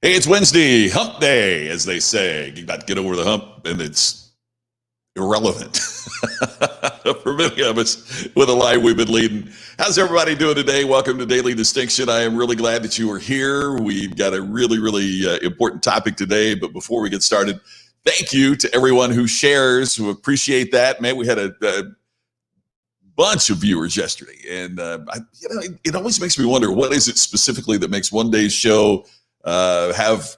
Hey, it's Wednesday, hump day, as they say. You got to get over the hump, and it's irrelevant for many of us with the life we've been leading. How's everybody doing today? Welcome to Daily Distinction. I am really glad that you are here. We've got a really important topic today, but before we get started, thank you to everyone who shares. We appreciate that. Man, we had a bunch of viewers yesterday, and it always makes me wonder, what is it specifically that makes one day's show have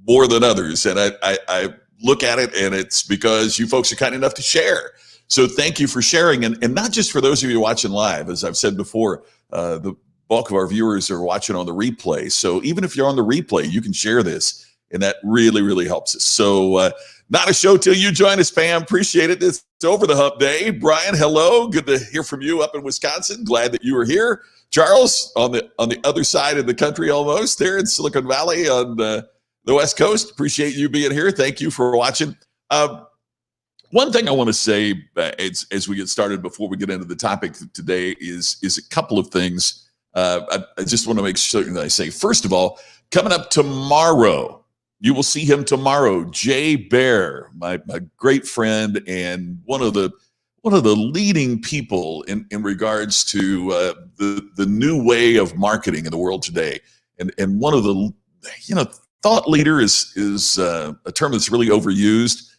more than others? And I look at it, and it's because you folks are kind enough to share. So thank you for sharing, and not just for those of you watching live. As I've said before, the bulk of our viewers are watching on the replay. So even if you're on the replay, you can share this, and that really helps us. So not a show till you join us, Pam. Appreciate it. It's over the hump day. Brian, hello. Good to hear from you up in Wisconsin. Glad that you are here. Charles, on the other side of the country, almost there in Silicon Valley on the West Coast. Appreciate you being here. Thank you for watching. One thing I want to say as we get started before we get into the topic today is a couple of things. I just want to make certain that I say, first of all, coming up tomorrow, you will see him tomorrow. Jay Bear, my great friend and one of the leading people in regards to the new way of marketing in the world today. And one of the, thought leader is a term that's really overused.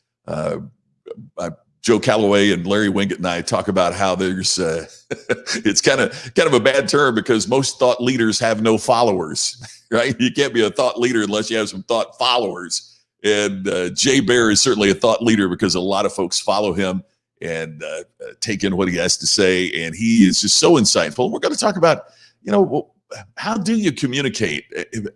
Joe Calloway and Larry Winget and I talk about how there's it's kind of a bad term because most thought leaders have no followers, right? You can't be a thought leader unless you have some thought followers. And Jay Bear is certainly a thought leader because a lot of folks follow him and take in what he has to say. And he is just so insightful. We're going to talk about, how do you communicate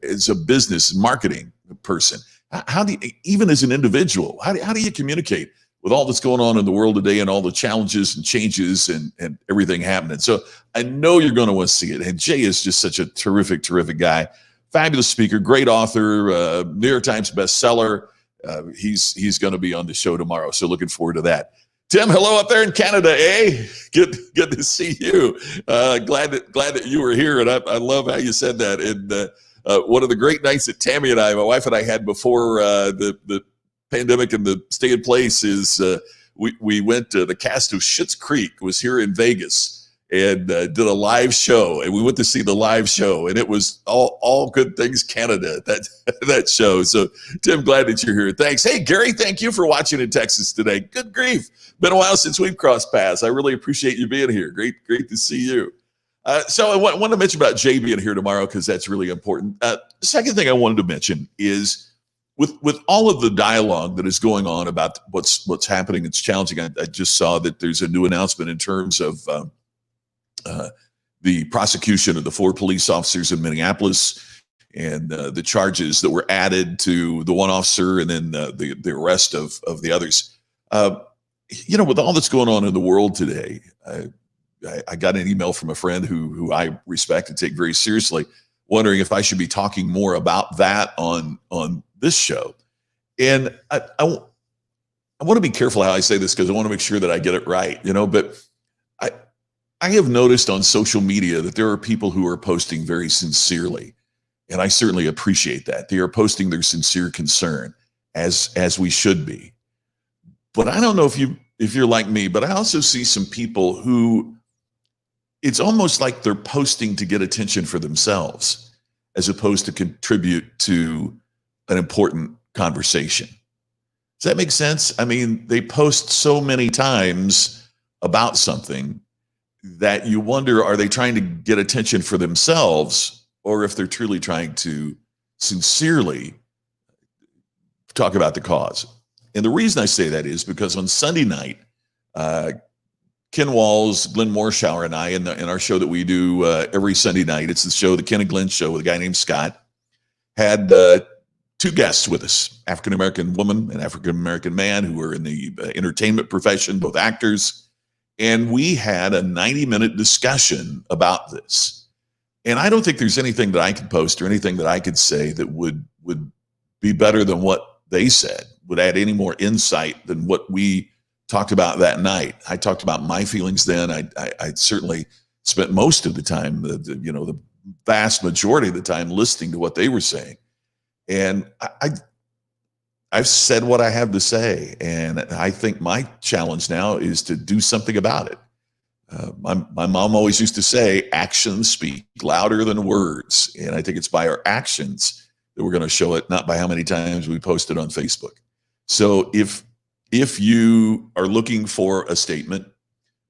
as a business marketing person? How do you, even as an individual, how do you communicate with all that's going on in the world today and all the challenges and changes and everything happening? So I know you're going to want to see it. And Jay is just such a terrific guy. Fabulous speaker, great author, New York Times bestseller. He's going to be on the show tomorrow. So looking forward to that. Tim, hello up there in Canada, eh? Good to see you. Glad that you were here, and I love how you said that. And one of the great nights that Tammy and I, my wife and I, had before the pandemic and the stay in place is we went to the cast of Schitt's Creek was here in Vegas and did a live show, and we went to see the live show, and it was all good things Canada, that show. So Tim, glad that you're here. Thanks. Hey Gary, thank you for watching in Texas today. Good grief, been a while since we've crossed paths. I really appreciate you being here. Great to see you. So I want to mention about Jay being here tomorrow because that's really important. The second thing I wanted to mention is with all of the dialogue that is going on about what's happening, it's challenging. I just saw that there's a new announcement in terms of the prosecution of the 4 police officers in Minneapolis and the charges that were added to the one officer and then the arrest of the others. With all that's going on in the world today, I got an email from a friend who I respect and take very seriously, wondering if I should be talking more about that on this show. And I want to be careful how I say this because I want to make sure that I get it right, but I have noticed on social media that there are people who are posting very sincerely, and I certainly appreciate that. They are posting their sincere concern as we should be. But I don't know if you're like me, but I also see some people who it's almost like they're posting to get attention for themselves as opposed to contribute to an important conversation. Does that make sense? I mean, they post so many times about something that you wonder, are they trying to get attention for themselves or if they're truly trying to sincerely talk about the cause? And the reason I say that is because on Sunday night, Ken Walls, Glenn Morshower, and I, in our show that we do every Sunday night, it's the show, the Ken and Glenn show with a guy named Scott, had 2 guests with us, African-American woman and African-American man who were in the entertainment profession, both actors. And we had a 90-minute discussion about this. And I don't think there's anything that I could post or anything that I could say that would be better than what they said, would add any more insight than what we talked about that night. I talked about my feelings then. I certainly spent most of the time, the vast majority of the time listening to what they were saying. And I've said what I have to say, and I think my challenge now is to do something about it. My mom always used to say, actions speak louder than words. And I think it's by our actions that we're going to show it, not by how many times we post it on Facebook. So if you are looking for a statement,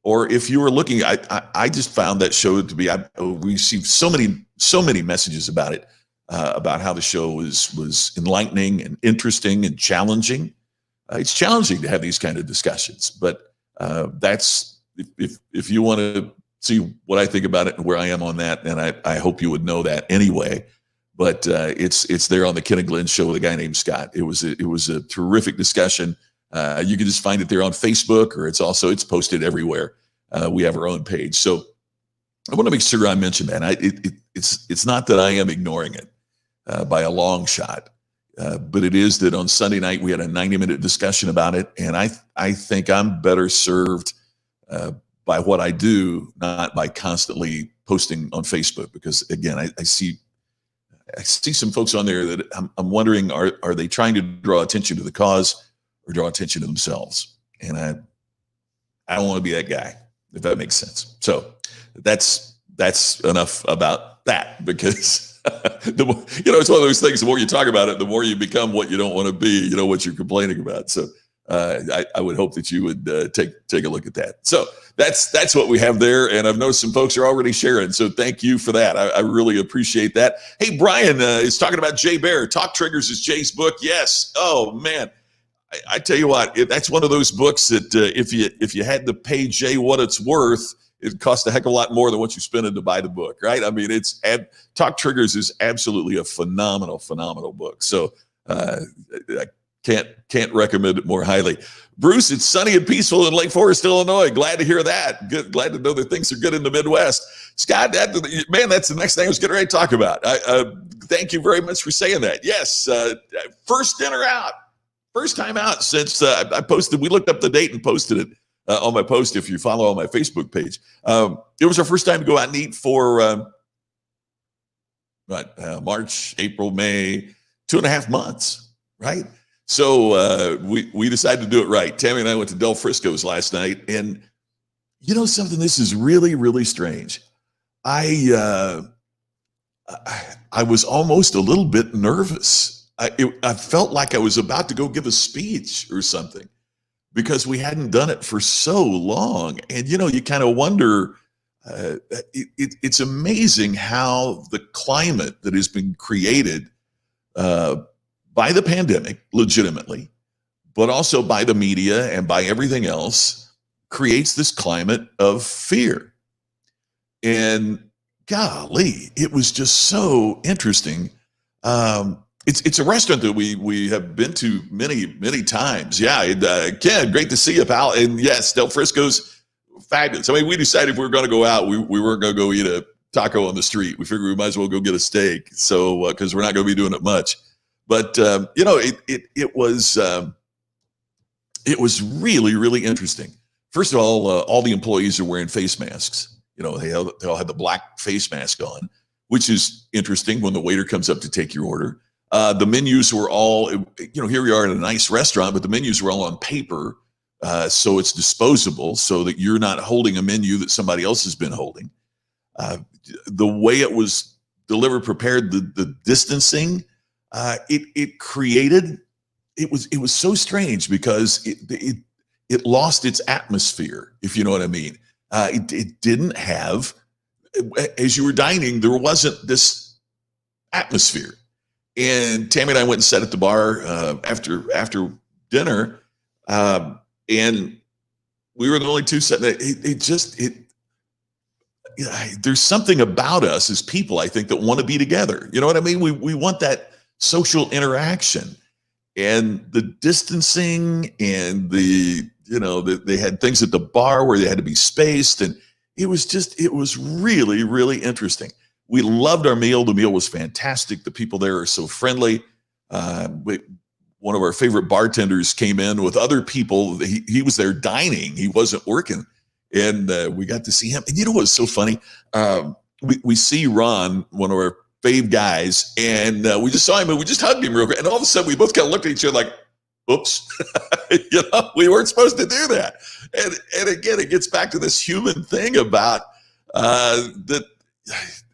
or if you were looking, I just found that show to be, we received so many messages about it, about how the show was enlightening and interesting and challenging. It's challenging to have these kind of discussions, but that's, if you want to see what I think about it and where I am on that, and I hope you would know that anyway. But it's there on the Ken and Glenn show with a guy named Scott. It was a terrific discussion. You can just find it there on Facebook, or it's posted everywhere. We have our own page, so I want to make sure I mention that. It's not that I am ignoring it by a long shot, but it is that on Sunday night we had a 90-minute discussion about it, and I think I'm better served by what I do, not by constantly posting on Facebook. Because again, I see some folks on there that I'm wondering, are they trying to draw attention to the cause or draw attention to themselves? And I don't want to be that guy, if that makes sense. So that's enough about that, because it's one of those things. The more you talk about it, the more you become what you don't want to be. What you're complaining about. So I would hope that you would take a look at that. So that's what we have there, and I've noticed some folks are already sharing. So thank you for that. I really appreciate that. Hey, Brian is talking about Jay Baer. Talk Triggers is Jay's book. Yes. Oh man, I tell you what, that's one of those books that if you had to pay Jay what it's worth, it costs a heck of a lot more than what you spend to buy the book, right? I mean, Talk Triggers is absolutely a phenomenal book. So I can't recommend it more highly. Bruce, it's sunny and peaceful in Lake Forest, Illinois. Glad to hear that. Good, glad to know that things are good in the Midwest. Scott, that's the next thing I was getting ready to talk about. Thank you very much for saying that. Yes, first time out since I posted. We looked up the date and posted it on my post. If you follow on my Facebook page, it was our first time to go out and eat for March, April, May, 2.5 months, right? So we decided to do it right. Tammy and I went to Del Frisco's last night, and something. This is really, really strange. I was almost a little bit nervous. I felt like I was about to go give a speech or something, because we hadn't done it for so long. And you kind of wonder. It's amazing how the climate that has been created by the pandemic, legitimately, but also by the media and by everything else, creates this climate of fear. And golly, it was just so interesting. It's a restaurant that we have been to many times. Yeah, Ken, great to see you, pal. And yes, Del Frisco's fabulous. I mean, we decided if we were going to go out, we weren't going to go eat a taco on the street. We figured we might as well go get a steak. So because we're not going to be doing it much. But it was really, really interesting. First of all the employees are wearing face masks. They all had the black face mask on, which is interesting when the waiter comes up to take your order. The menus were all, here we are in a nice restaurant, but the menus were all on paper, so it's disposable, so that you're not holding a menu that somebody else has been holding. The way it was delivered, prepared, the distancing. It was so strange, because it lost its atmosphere, if you know what I mean. It didn't have, as you were dining, there wasn't this atmosphere. And Tammy and I went and sat at the bar after dinner, and we were the only two sitting. There's something about us as people, I think, that want to be together. You know what I mean? We want that social interaction, and the distancing, and they had things at the bar where they had to be spaced, and it was really, really interesting. We loved our meal. The meal was fantastic. The people there are so friendly. One of our favorite bartenders came in with other people. He was there dining. He wasn't working, and we got to see him. And what was so funny? We see Ron, one of our fave guys, and we just saw him and we just hugged him real quick. And all of a sudden, we both kind of looked at each other like, "Oops, we weren't supposed to do that." And again, it gets back to this human thing about that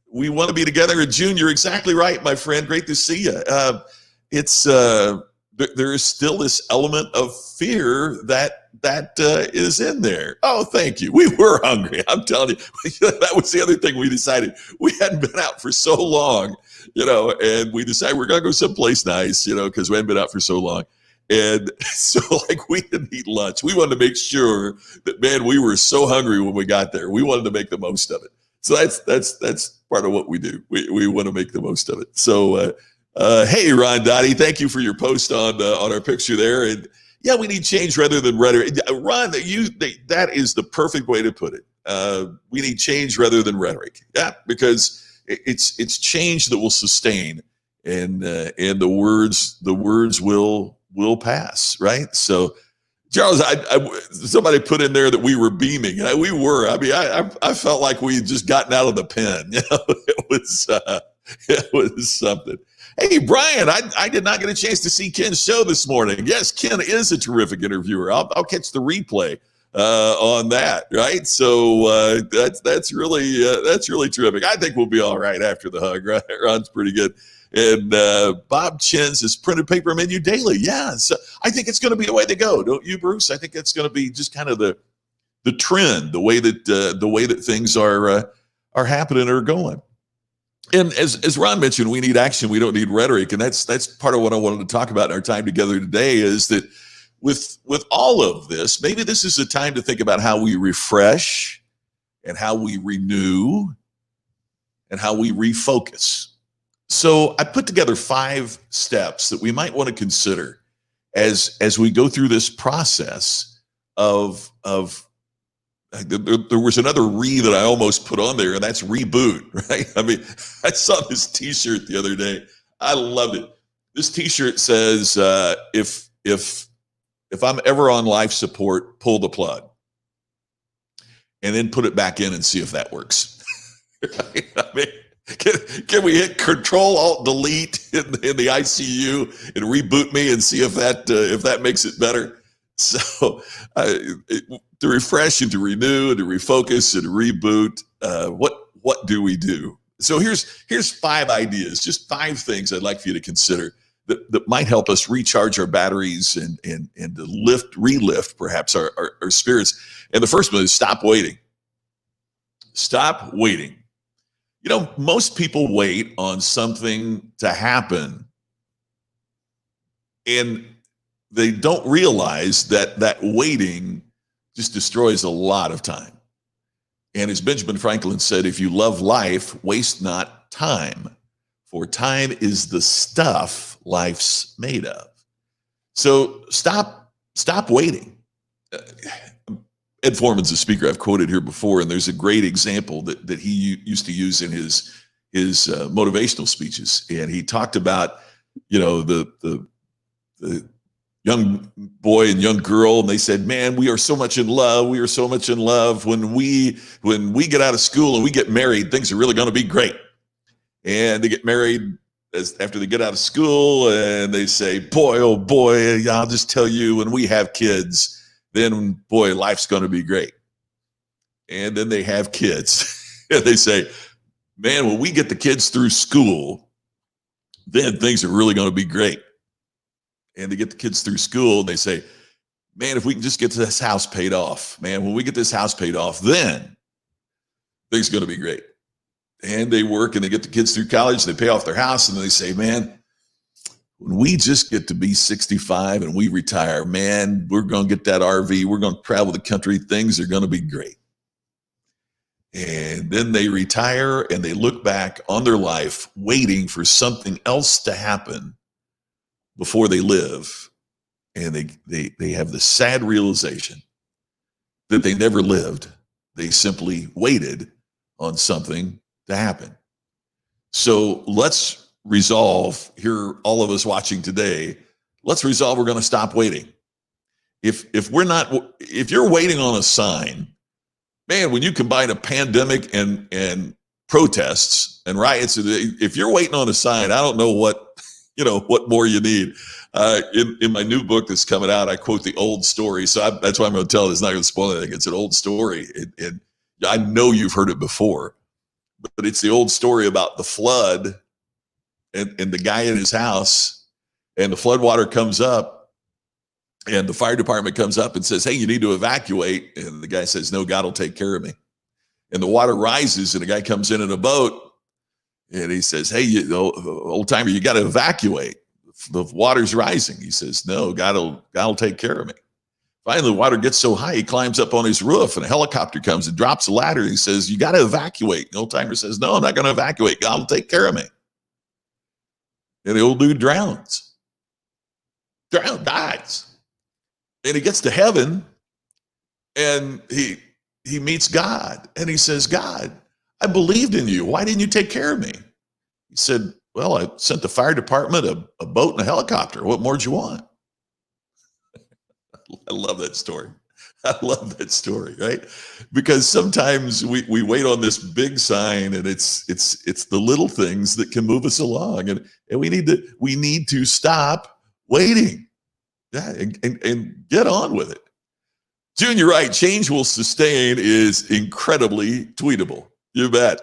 we want to be together in June. You're exactly right, my friend. Great to see you. There is still this element of fear that is in there. Oh, thank you. We were hungry. I'm telling you, that was the other thing we decided. We hadn't been out for so long, and we decided we're going to go someplace nice, because we hadn't been out for so long. And so like we didn't eat lunch. We wanted to make sure that, man, we were so hungry when we got there. We wanted to make the most of it. So that's part of what we do. We want to make the most of it. So, hey, Ron Dottie, thank you for your post on our picture there. And yeah, we need change rather than rhetoric. Ron, that is the perfect way to put it. We need change rather than rhetoric. Yeah, because it's change that will sustain, and the words will pass, right? So, Charles, somebody put in there that we were beaming. We were. I mean, I felt like we had just gotten out of the pen. It was something. Hey, Brian, I did not get a chance to see Ken's show this morning. Yes, Ken is a terrific interviewer. I'll catch the replay on that, right? So that's really terrific. I think we'll be all right after the hug, right? Ron's pretty good. And Bob Chen says printed paper menu daily. Yeah, so I think it's going to be the way to go, don't you, Bruce? I think it's going to be just kind of the trend, the way that things are happening or going. And as Ron mentioned, we need action. We don't need rhetoric, and that's part of what I wanted to talk about in our time together today. Is that with all of this, maybe this is a time to think about how we refresh, and how we renew, and how we refocus. So I put together 5 steps that we might want to consider as we go through this process of there was another re that I almost put on there, and that's reboot, right? I mean, I saw this T-shirt the other day. I loved it. This T-shirt says, if I'm ever on life support, pull the plug, and then put it back in and see if that works. Right? I mean, can we hit Control Alt Delete in the ICU and reboot me and see if that makes it better? So to refresh and to renew and to refocus and to reboot, what do we do? So here's 5 ideas, just 5 things I'd like for you to consider that might help us recharge our batteries and to relift perhaps our spirits. And the first one is stop waiting. Stop waiting. Most people wait on something to happen, and they don't realize that waiting just destroys a lot of time. And as Benjamin Franklin said, if you love life, waste not time, for time is the stuff life's made of. So stop waiting. Ed Foreman's a speaker I've quoted here before, and there's a great example that he used to use in his motivational speeches. And he talked about, the young boy and young girl, and they said, "Man, we are so much in love. We are so much in love. When we get out of school and we get married, things are really going to be great." And they get married after they get out of school, and they say, "Boy, oh boy, I'll just tell you, when we have kids, then boy, life's going to be great." And then they have kids, and they say, "Man, when we get the kids through school, then things are really going to be great." And they get the kids through school, and they say, "Man, if we can just get this house paid off, man, when we get this house paid off, then things are going to be great." And they work, and they get the kids through college, they pay off their house, and they say, "Man, when we just get to be 65 and we retire, man, we're going to get that RV. We're going to travel the country. Things are going to be great." And then they retire, and they look back on their life waiting for something else to happen before they live. And they have the sad realization that they never lived. They simply waited on something to happen. So let's resolve here, all of us watching today, let's resolve we're going to stop waiting. If you're waiting on a sign, man, when you combine a pandemic and protests and riots. If you're waiting on a sign, I don't know what, what more you need. In my new book that's coming out, I quote the old story. So that's why I'm going to tell it. It's not going to spoil anything. It's an old story. And I know you've heard it before, but it's the old story about the flood and the guy in his house, and the flood water comes up, and the fire department comes up and says, hey, you need to evacuate. And the guy says, no, God will take care of me. And the water rises, and a guy comes in a boat, and he says, hey, old timer, you got to evacuate. The water's rising. He says, no, God will take care of me. Finally, the water gets so high, he climbs up on his roof, and a helicopter comes and drops a ladder. And he says, you got to evacuate. The old timer says, no, I'm not going to evacuate. God will take care of me. And the old dude dies. And he gets to heaven, and he meets God, and he says, God, I believed in you. Why didn't you take care of me? He said, well, I sent the fire department a boat and a helicopter. What more do you want? I love that story. I love that story, right? Because sometimes we wait on this big sign, and it's the little things that can move us along, and we need to stop waiting. Yeah, and get on with it. June, you're right. Change will sustain is incredibly tweetable. You bet.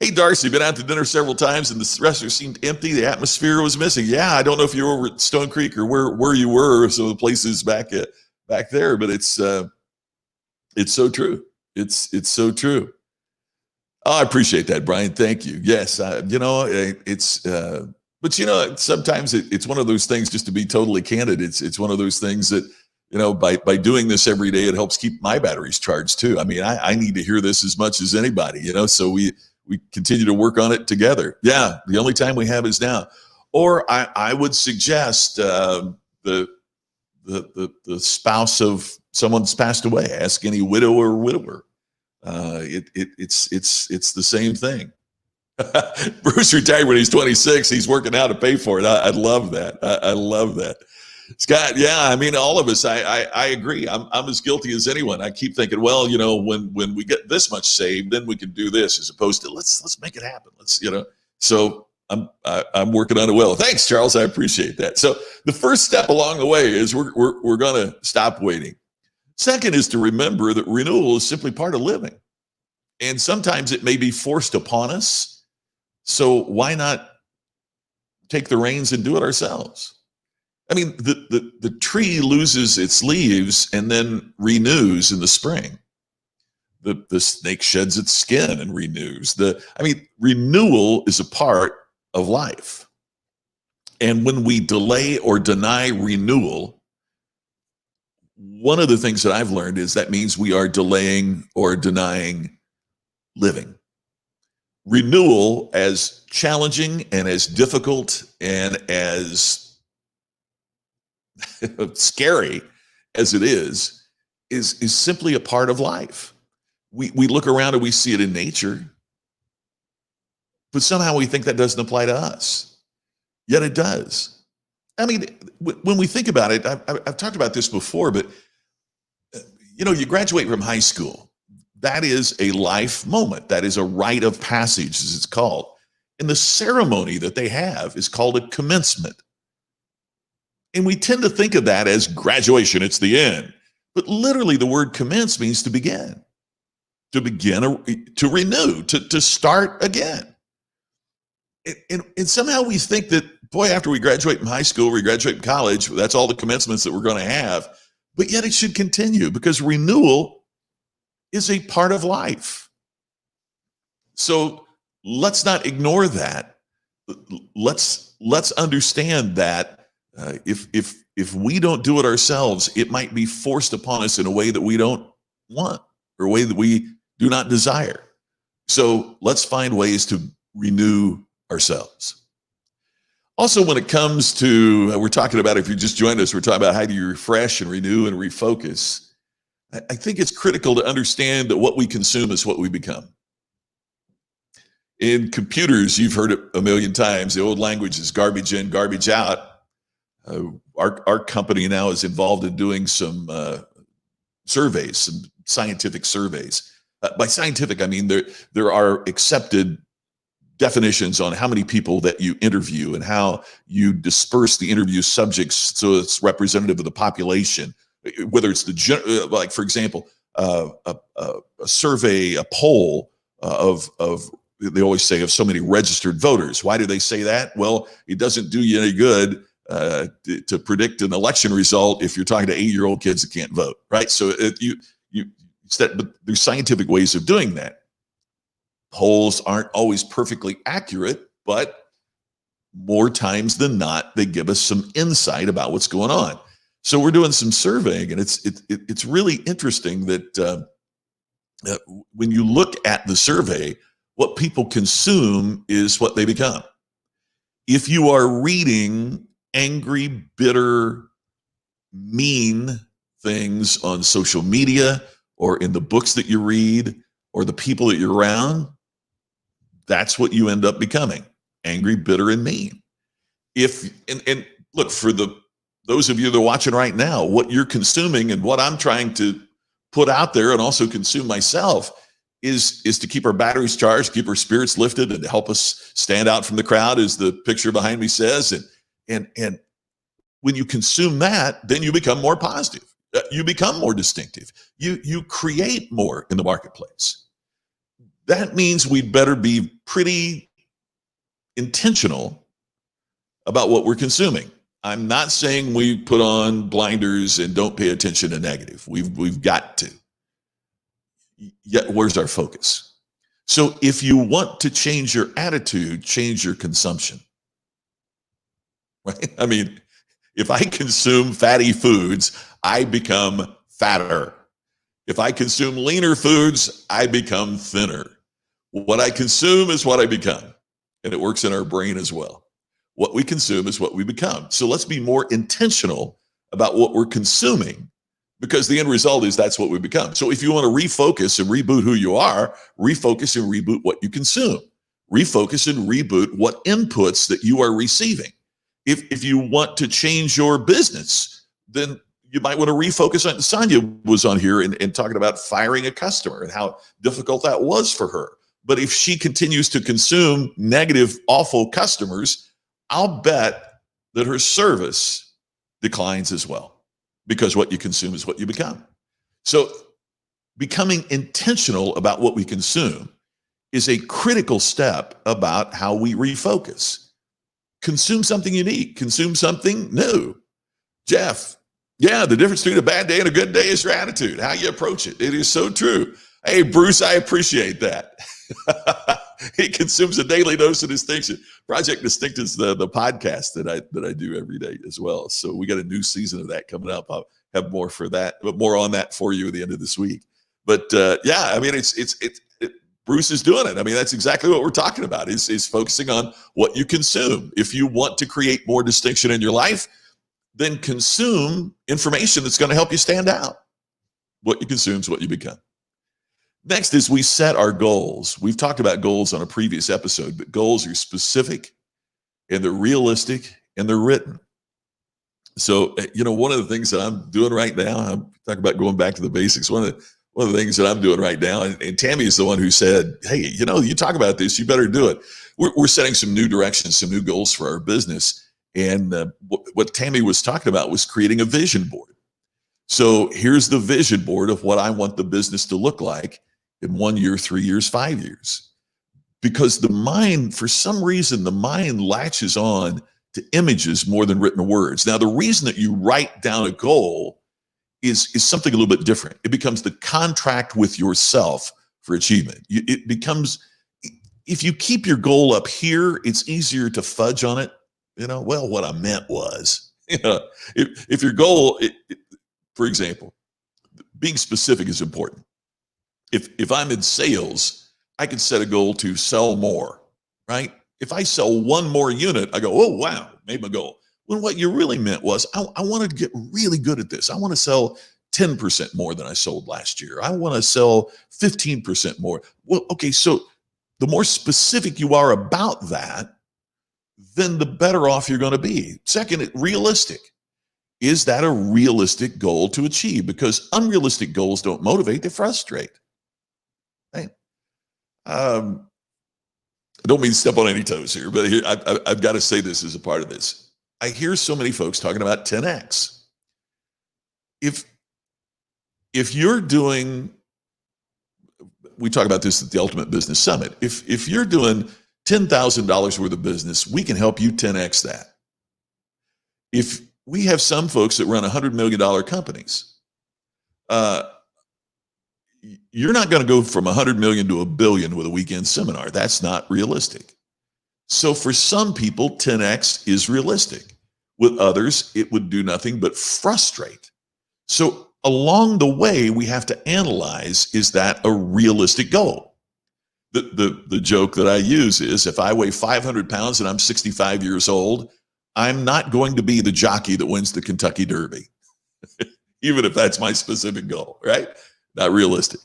Hey, Darcy, been out to dinner several times, and the restaurant seemed empty. The atmosphere was missing. Yeah, I don't know if you were over at Stone Creek or where you were, some of the places back there, but it's so true. It's so true. Oh, I appreciate that, Brian. Thank you. Yes, but sometimes it's one of those things. Just to be totally candid, it's one of those things that by doing this every day, it helps keep my batteries charged too. I mean, I need to hear this as much as anybody. So we continue to work on it together. Yeah, the only time we have is now. Or I would suggest the spouse of someone that's passed away. Ask any widow or widower. It's the same thing. Bruce retired when he's 26. He's working out to pay for it. I love that. I love that. Scott, yeah, I mean, all of us, I agree. I'm as guilty as anyone. I keep thinking, well, when we get this much saved, then we can do this, as opposed to let's make it happen. So I'm working on it well. Thanks, Charles. I appreciate that. So the first step along the way is we're going to stop waiting. Second is to remember that renewal is simply part of living. And sometimes it may be forced upon us. So why not take the reins and do it ourselves? I mean, the tree loses its leaves and then renews in the spring. The snake sheds its skin and renews. Renewal is a part of life. And when we delay or deny renewal, one of the things that I've learned is that means we are delaying or denying living. Renewal, as challenging and as difficult and as scary as it is simply a part of life. We look around and we see it in nature, but somehow we think that doesn't apply to us. Yet it does. I mean, when we think about it, I've talked about this before, but you graduate from high school. That is a life moment. That is a rite of passage, as it's called. And the ceremony that they have is called a commencement. And we tend to think of that as graduation. It's the end. But literally the word commence means to begin, to renew, to start again. And somehow we think that, boy, after we graduate from high school, we graduate from college, that's all the commencements that we're going to have. But yet it should continue, because renewal is a part of life. So let's not ignore that. Let's understand that if we don't do it ourselves, it might be forced upon us in a way that we don't want, or a way that we do not desire. So let's find ways to renew ourselves. Also, when it comes to, we're talking about, if you just joined us, we're talking about how do you refresh and renew and refocus. I think it's critical to understand that what we consume is what we become. In computers, you've heard it a million times. The old language is garbage in, garbage out. Our company now is involved in doing some surveys, some scientific surveys. By scientific, I mean there are accepted definitions on how many people that you interview and how you disperse the interview subjects so it's representative of the population. Whether it's like for example, a survey, a poll of they always say of so many registered voters. Why do they say that? Well, it doesn't do you any good to predict an election result if you're talking to 8-year-old kids that can't vote, right? So but there's scientific ways of doing that. Polls aren't always perfectly accurate, but more times than not, they give us some insight about what's going on. So we're doing some surveying, and it's really interesting that when you look at the survey, what people consume is what they become. If you are reading angry, bitter, mean things on social media or in the books that you read or the people that you're around, that's what you end up becoming: angry, bitter, and mean. And look, for those of you that are watching right now, what you're consuming and what I'm trying to put out there and also consume myself is to keep our batteries charged, keep our spirits lifted, and to help us stand out from the crowd, as the picture behind me says. And when you consume that, then you become more positive. You become more distinctive. You create more in the marketplace. That means we'd better be pretty intentional about what we're consuming. I'm not saying we put on blinders and don't pay attention to negative. We've got to. Yet, where's our focus? So if you want to change your attitude, change your consumption. Right? I mean, if I consume fatty foods, I become fatter. If I consume leaner foods, I become thinner. What I consume is what I become. And it works in our brain as well. What we consume is what we become. So let's be more intentional about what we're consuming, because the end result is that's what we become. So if you want to refocus and reboot who you are, refocus and reboot what you consume. Refocus and reboot what inputs that you are receiving. If you want to change your business, then you might want to refocus on. Sonia was on here and talking about firing a customer and how difficult that was for her. But if she continues to consume negative, awful customers, I'll bet that her service declines as well, because what you consume is what you become. So becoming intentional about what we consume is a critical step about how we refocus. Consume something unique, consume something new. Jeff, yeah, the difference between a bad day and a good day is your attitude, how you approach it. It is so true. Hey, Bruce, I appreciate that. He consumes a daily dose of distinction. Project Distinct is the podcast that I do every day as well. So we got a new season of that coming up. I'll have more for that, but more on that for you at the end of this week. But yeah, I mean, Bruce is doing it. I mean, that's exactly what we're talking about, is focusing on what you consume. If you want to create more distinction in your life, then consume information that's going to help you stand out. What you consume is what you become. Next is we set our goals. We've talked about goals on a previous episode, but goals are specific and they're realistic and they're written. So, one of the things that I'm doing right now, I'm talking about going back to the basics. One of the things that I'm doing right now, and Tammy is the one who said, hey, you talk about this, you better do it. We're setting some new directions, some new goals for our business. And what Tammy was talking about was creating a vision board. So here's the vision board of what I want the business to look like in 1 year, 3 years, 5 years. Because the mind, for some reason, the mind latches on to images more than written words. Now, the reason that you write down a goal is something a little bit different. It becomes the contract with yourself for achievement. It becomes, if you keep your goal up here, it's easier to fudge on it. Well, what I meant was, if your goal, for example, being specific is important. If I'm in sales, I can set a goal to sell more, right? If I sell one more unit, I go, oh, wow, made my goal. When what you really meant was, I wanted to get really good at this. I want to sell 10% more than I sold last year. I want to sell 15% more. Well, okay, so the more specific you are about that, then the better off you're going to be. Second, realistic. Is that a realistic goal to achieve? Because unrealistic goals don't motivate, they frustrate. Um, I don't mean to step on any toes here, but here, I've got to say this as a part of this. I hear so many folks talking about 10x. If if you're doing, we talk about this at the Ultimate Business Summit. If you're doing $10,000 worth of business, we can help you 10x that. If we have some folks that run $100 million companies, uh, you're not going to go from 100 million to a billion with a weekend seminar. That's not realistic. So for some people, 10x is realistic. With others, it would do nothing but frustrate. So along the way, we have to analyze, is that a realistic goal? The joke that I use is, if I weigh 500 pounds and I'm 65 years old, I'm not going to be the jockey that wins the Kentucky Derby, even if that's my specific goal, right? Not realistic.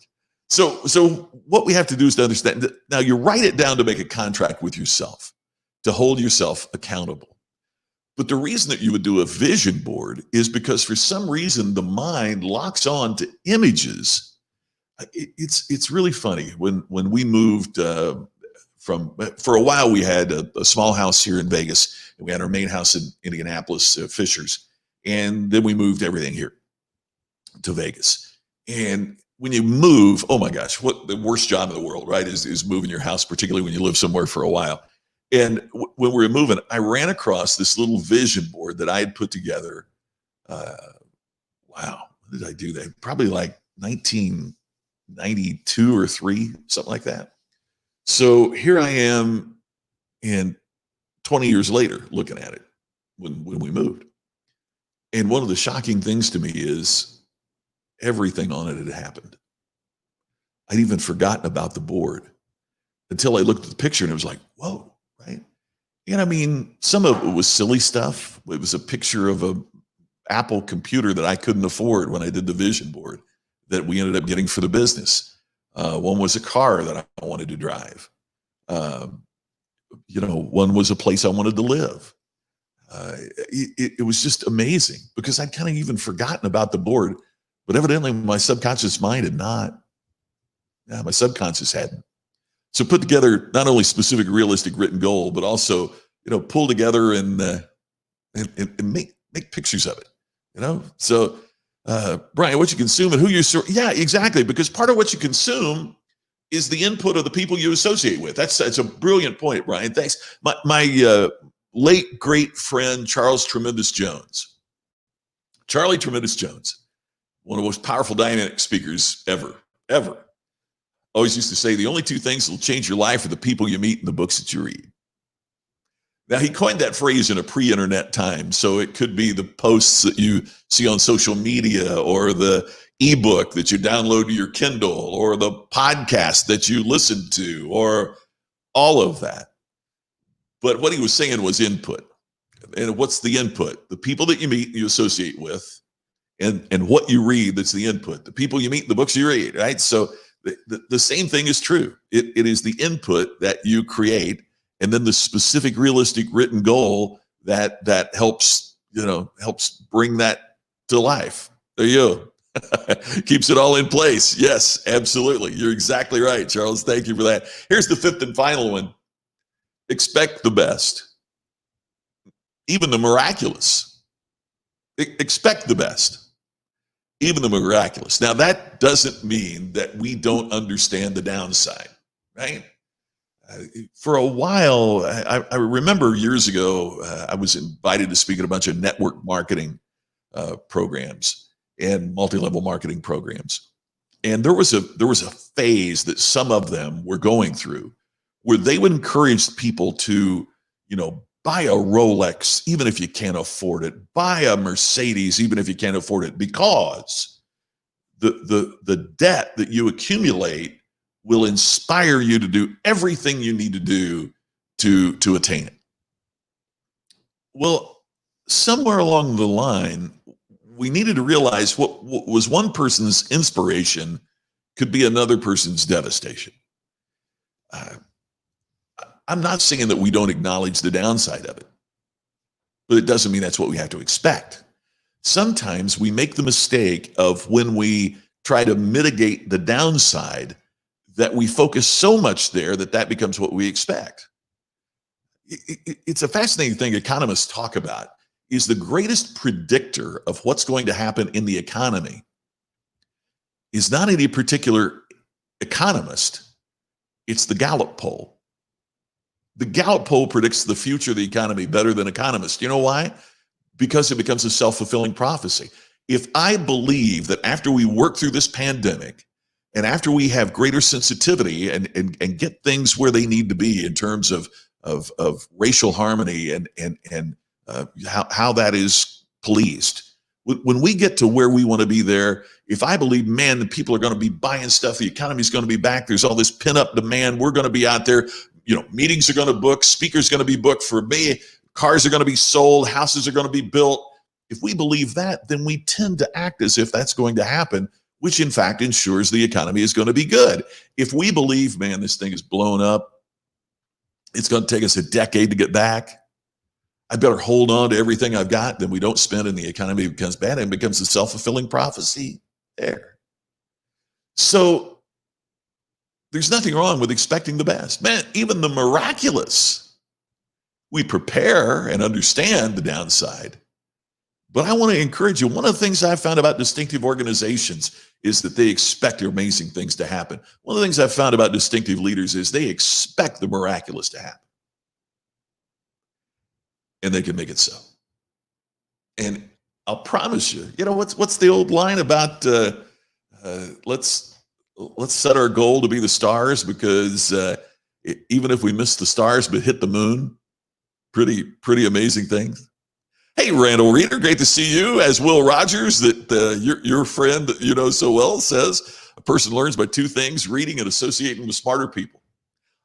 So what we have to do is to understand that now you write it down to make a contract with yourself, to hold yourself accountable. But the reason that you would do a vision board is because for some reason the mind locks on to images. It's really funny. When we moved for a while, we had a small house here in Vegas, and we had our main house in Indianapolis, Fishers, and then we moved everything here to Vegas. And when you move, oh my gosh, what the worst job in the world, right? Is moving your house, particularly when you live somewhere for a while. And when we were moving, I ran across this little vision board that I had put together. Wow, when did I do that? Probably like 1992 or 3, something like that. So here I am, and 20 years later, looking at it when we moved. And one of the shocking things to me is everything on it had happened. I'd even forgotten about the board until I looked at the picture, and it was like, whoa, right? And I mean, some of it was silly stuff. It was a picture of a Apple computer that I couldn't afford when I did the vision board that we ended up getting for the business. One was a car that I wanted to drive. One was a place I wanted to live. It was just amazing because I'd kind of even forgotten about the board, but evidently my subconscious mind had not. Yeah, my subconscious hadn't. So put together not only specific, realistic written goal, but also, pull together and make pictures of it. So Brian, what you consume and who you yeah, exactly, because part of what you consume is the input of the people you associate with. That's a brilliant point, Brian. Thanks. My late great friend Charles Tremendous Jones, Charlie Tremendous Jones, one of the most powerful dynamic speakers ever. Always used to say the only two things that will change your life are the people you meet and the books that you read. Now, he coined that phrase in a pre-internet time, so it could be the posts that you see on social media, or the ebook that you download to your Kindle, or the podcast that you listen to, or all of that. But what he was saying was input. And what's the input? The people that you meet and you associate with, and what you read, that's the input. The people you meet, the books you read, right? So the same thing is true. It is the input that you create, and then the specific, realistic written goal that helps bring that to life. There you go. Keeps it all in place. Yes, absolutely. You're exactly right, Charles. Thank you for that. Here's the fifth and final one. Expect the best, even the miraculous. Expect the best, even the miraculous. Now, that doesn't mean that we don't understand the downside, right? For a while, I remember years ago, I was invited to speak at a bunch of network marketing programs and multi-level marketing programs. And there was a phase that some of them were going through where they would encourage people to, buy a Rolex, even if you can't afford it, buy a Mercedes, even if you can't afford it, because the debt that you accumulate will inspire you to do everything you need to do to attain it. Well, somewhere along the line, we needed to realize what was one person's inspiration could be another person's devastation. I'm not saying that we don't acknowledge the downside of it, but it doesn't mean that's what we have to expect. Sometimes we make the mistake of, when we try to mitigate the downside, that we focus so much there that becomes what we expect. It's a fascinating thing economists talk about, is the greatest predictor of what's going to happen in the economy is not any particular economist, it's the Gallup poll. The Gallup poll predicts the future of the economy better than economists. You know why? Because it becomes a self-fulfilling prophecy. If I believe that after we work through this pandemic and after we have greater sensitivity and get things where they need to be in terms of racial harmony and how that is policed, when we get to where we want to be there, if I believe, man, the people are going to be buying stuff, the economy is going to be back, there's all this pent-up demand, we're going to be out there, meetings are going to book, speakers going to be booked for me, cars are going to be sold, houses are going to be built. If we believe that, then we tend to act as if that's going to happen, which in fact ensures the economy is going to be good. If we believe, man, this thing is blown up, it's going to take us a decade to get back, I better hold on to everything I've got, then we don't spend and the economy becomes bad and becomes a self-fulfilling prophecy there. So there's nothing wrong with expecting the best. Man, even the miraculous, we prepare and understand the downside. But I want to encourage you, one of the things I've found about distinctive organizations is that they expect amazing things to happen. One of the things I've found about distinctive leaders is they expect the miraculous to happen. And they can make it so. And I'll promise you, what's the old line about let's set our goal to be the stars, because even if we miss the stars but hit the moon, pretty amazing things. Hey, Randall Reeder, great to see you. As Will Rogers, that your friend that you know so well, says, a person learns by two things: reading and associating with smarter people.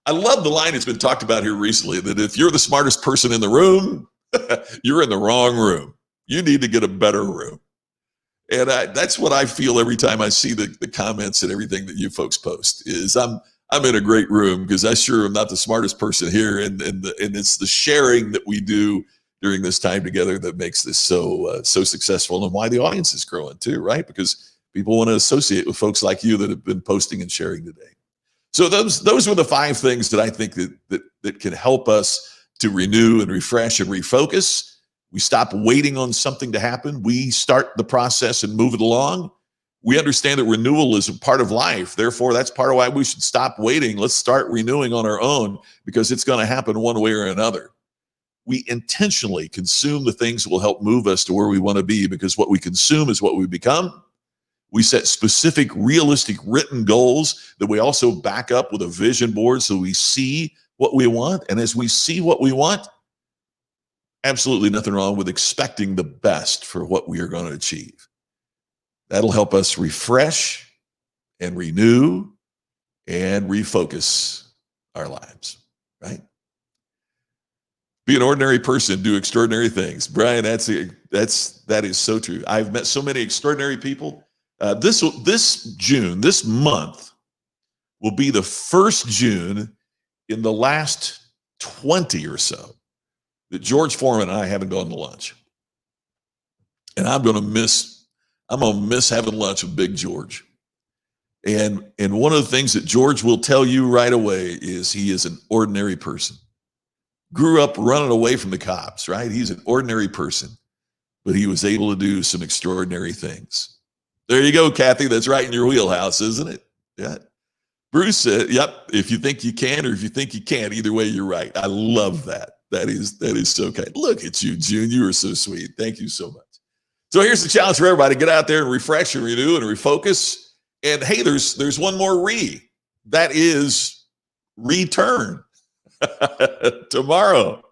I love the line that's been talked about here recently, that if you're the smartest person in the room, you're in the wrong room. You need to get a better room. And that's what I feel every time I see the comments and everything that you folks post, is I'm in a great room, because I sure am not the smartest person here. And it's the sharing that we do during this time together that makes this so successful, and why the audience is growing too, right? Because people want to associate with folks like you that have been posting and sharing today. So those were the 5 things that I think that can help us to renew and refresh and refocus. We stop waiting on something to happen. We start the process and move it along. We understand that renewal is a part of life. Therefore, that's part of why we should stop waiting. Let's start renewing on our own, because it's going to happen one way or another. We intentionally consume the things that will help move us to where we want to be, because what we consume is what we become. We set specific, realistic, written goals that we also back up with a vision board, so we see what we want. And as we see what we want, absolutely nothing wrong with expecting the best for what we are going to achieve. That'll help us refresh and renew and refocus our lives, right? Be an ordinary person, do extraordinary things. Brian, that is so true. I've met so many extraordinary people. This June, this month, will be the first June in the last 20 or so that George Foreman and I haven't gone to lunch. And I'm going to miss having lunch with Big George. And one of the things that George will tell you right away is he is an ordinary person. Grew up running away from the cops, right? He's an ordinary person, but he was able to do some extraordinary things. There you go, Kathy. That's right in your wheelhouse, isn't it? Yeah. Bruce said, yep, if you think you can or if you think you can't, either way, you're right. I love that. That is so kind. Look at you, June. You are so sweet. Thank you so much. So here's the challenge for everybody. Get out there and refresh and renew and refocus. And hey, there's one more that is return. Tomorrow.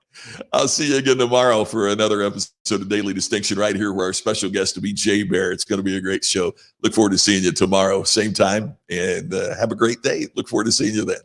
I'll see you again tomorrow for another episode of Daily Distinction right here, where our special guest will be Jay Bear. It's going to be a great show. Look forward to seeing you tomorrow, same time, and have a great day. Look forward to seeing you then.